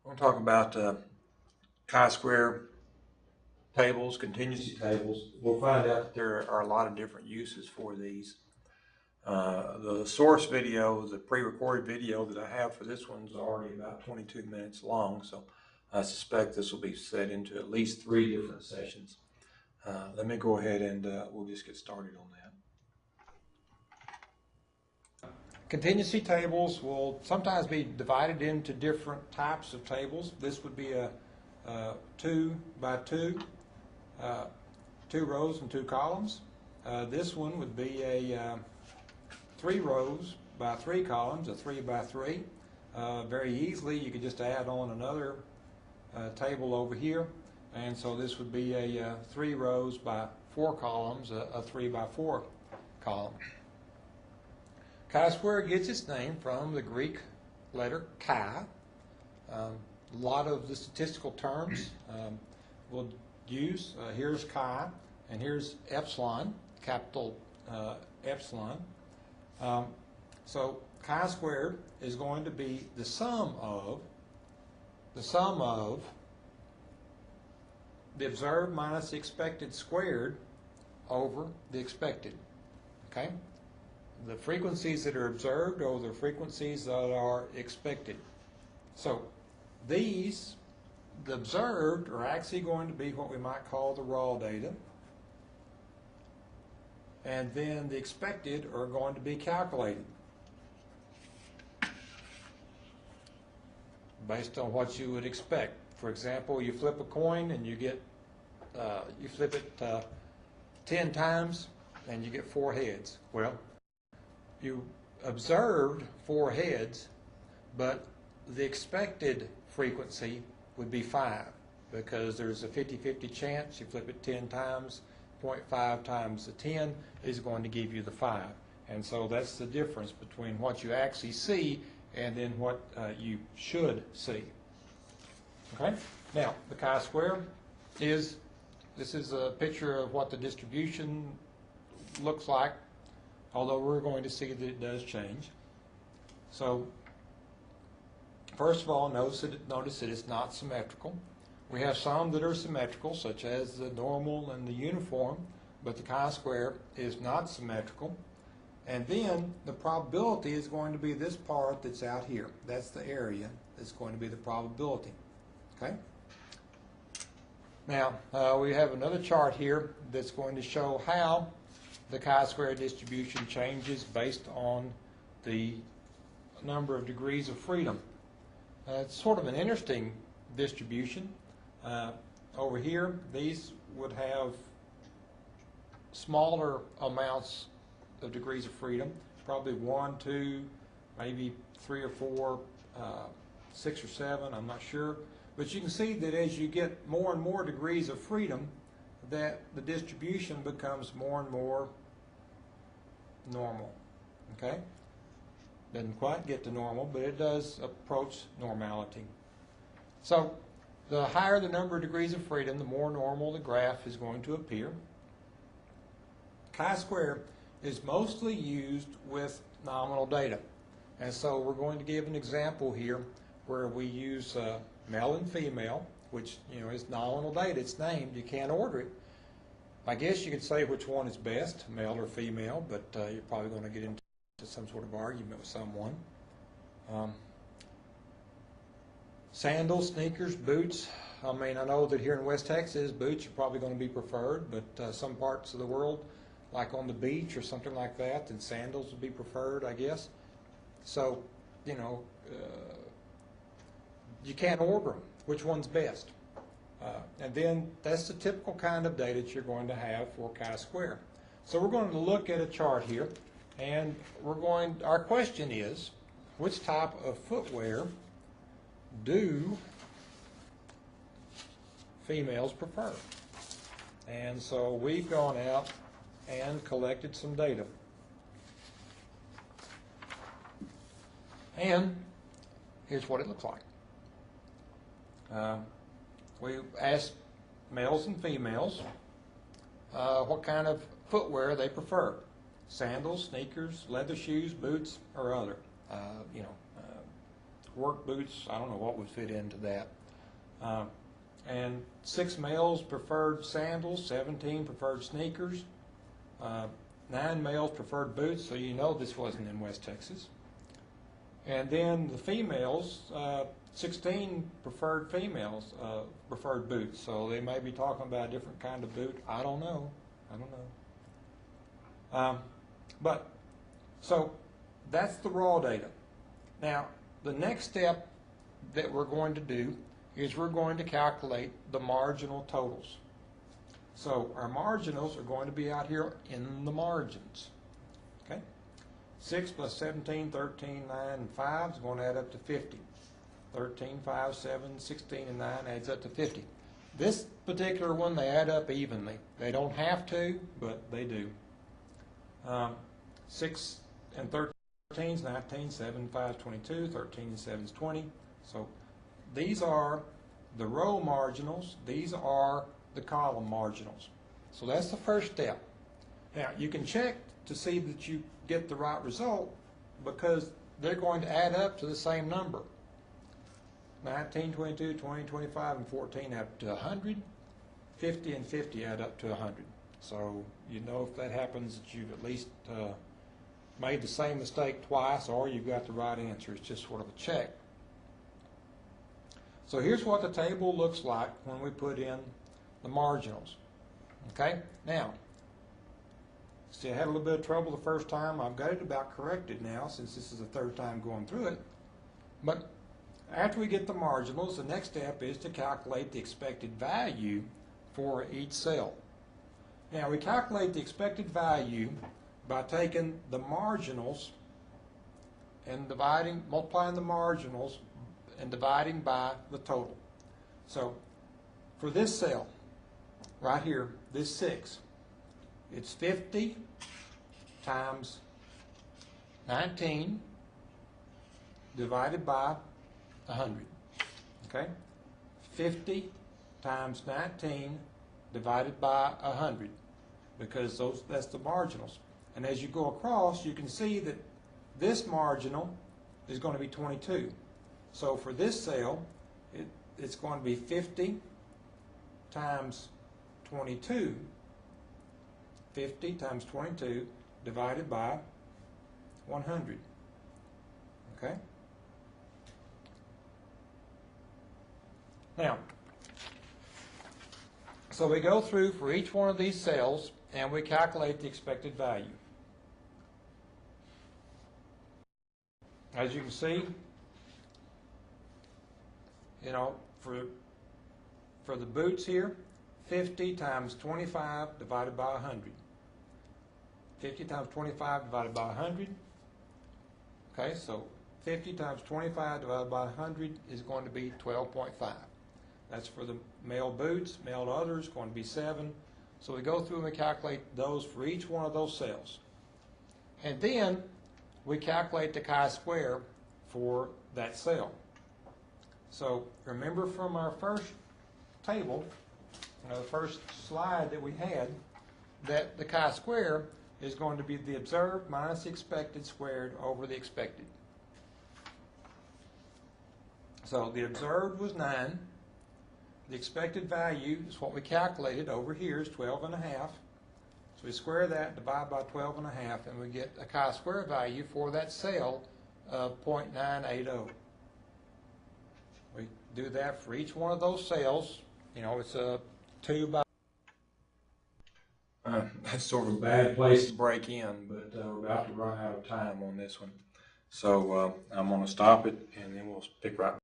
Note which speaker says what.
Speaker 1: We'll talk about chi-square tables, contingency tables. We'll find out that there are a lot of different uses for these. The source video, the pre-recorded video that I have for this one is already about 22 minutes long, so I suspect this will be set into at least 3 different sessions. Let me go ahead and we'll just get started on that. Contingency tables will sometimes be divided into different types of tables. This would be a 2 by 2, 2 rows and 2 columns. This one would be a 3 rows by 3 columns, a 3 by 3. Very easily you could just add on another table over here, and so this would be a 3 rows by 4 columns, a 3 by 4 column. Chi-square gets its name from the Greek letter chi. A lot of the statistical terms we'll use. Here's chi, and here's epsilon, capital epsilon. So chi-squared is going to be the sum of the observed minus the expected squared over the expected. Okay? The frequencies that are observed over the frequencies that are expected. So these, the observed, are actually going to be what we might call the raw data, and then the expected are going to be calculated based on what you would expect. For example, you flip a coin and you get you flip it 10 times and you get 4 heads. Well, you observed 4 heads, but the expected frequency would be 5, because there's a 50-50 chance. You flip it 10 times, 0.5 times the 10 is going to give you the 5. And so that's the difference between what you actually see and then what you should see. Okay? Now, the chi-square is, this is a picture of what the distribution looks like, although we're going to see that it does change. So, first of all, notice that it's not symmetrical. We have some that are symmetrical, such as the normal and the uniform, but the chi-square is not symmetrical. And then the probability is going to be this part that's out here. That's the area that's going to be the probability. Okay? Now, we have another chart here that's going to show how the chi-square distribution changes based on the number of degrees of freedom. It's sort of an interesting distribution. Over here, these would have smaller amounts of degrees of freedom, probably 1, 2, maybe 3 or 4, 6 or 7, I'm not sure. But you can see that as you get more and more degrees of freedom, that the distribution becomes more and more normal. Okay? Doesn't quite get to normal, but it does approach normality. So the higher the number of degrees of freedom, the more normal the graph is going to appear. Chi-square is mostly used with nominal data. And so we're going to give an example here where we use male and female, which is nominal data. It's named. You can't order it. I guess you could say which one is best, male or female, but you're probably going to get into some sort of argument with someone. Sandals, sneakers, boots. I mean, I know that here in West Texas, boots are probably going to be preferred, but some parts of the world, like on the beach or something like that, then sandals would be preferred, I guess. So, you can't order them. Which one's best? And then that's the typical kind of data that you're going to have for chi-square. So we're going to look at a chart here, and our question is, which type of footwear do females prefer? And so we've gone out and collected some data. And here's what it looks like. We asked males and females what kind of footwear they prefer. Sandals, sneakers, leather shoes, boots, or other. work boots, I don't know what would fit into that. And 6 males preferred sandals, 17 preferred sneakers, 9 males preferred boots, so you know this wasn't in West Texas. And then the females, 16 preferred females preferred boots, so they may be talking about a different kind of boot. I don't know. So that's the raw data. Now, the next step that we're going to do is we're going to calculate the marginal totals. So our marginals are going to be out here in the margins. Okay? 6 plus 17, 13, 9, and 5 is going to add up to 50. 13, 5, 7, 16, and 9 adds up to 50. This particular one, they add up evenly. They don't have to, but they do. 6 and 13 is 19, 7, 5 is 22, 13 and 7 is 20. So these are the row marginals. These are the column marginals. So that's the first step. Now, you can check to see that you get the right result because they're going to add up to the same number. 19, 22, 20, 25, and 14 add up to 100. 50 and 50 add up to 100. So you know if that happens that you've at least made the same mistake twice or you've got the right answer. It's just sort of a check. So here's what the table looks like when we put in the marginals. Okay? Now, see, I had a little bit of trouble the first time. I've got it about corrected now since this is the third time going through it. But after we get the marginals, the next step is to calculate the expected value for each cell. Now, we calculate the expected value by taking the marginals and multiplying the marginals and dividing by the total. So, for this cell, right here, this 6, it's 50 times 19 divided by 100. Okay? 50 times 19 divided by 100 because that's the marginals. And as you go across, you can see that this marginal is going to be 22. So for this cell, it's going to be 50 times 22. 50 times 22 divided by 100. Okay? Now, so we go through for each one of these cells and we calculate the expected value. As you can see, you know, for the boots here, 50 times 25 divided by 100. 50 times 25 divided by 100. Okay, so 50 times 25 divided by 100 is going to be 12.5. That's for the male boots. Male others going to be 7. So we go through and we calculate those for each one of those cells. And then we calculate the chi-square for that cell. So remember from our first table, the first slide that we had, that the chi-square is going to be the observed minus the expected squared over the expected. So the observed was 9. The expected value is what we calculated over here is 12.5. So we square that, divide by 12.5, and we get a chi-square value for that cell of 0.980. We do that for each one of those cells. You know, it's a 2 by... that's sort of a bad place to break in, but we're about to run out of time on this one. So I'm going to stop it, and then we'll pick right back.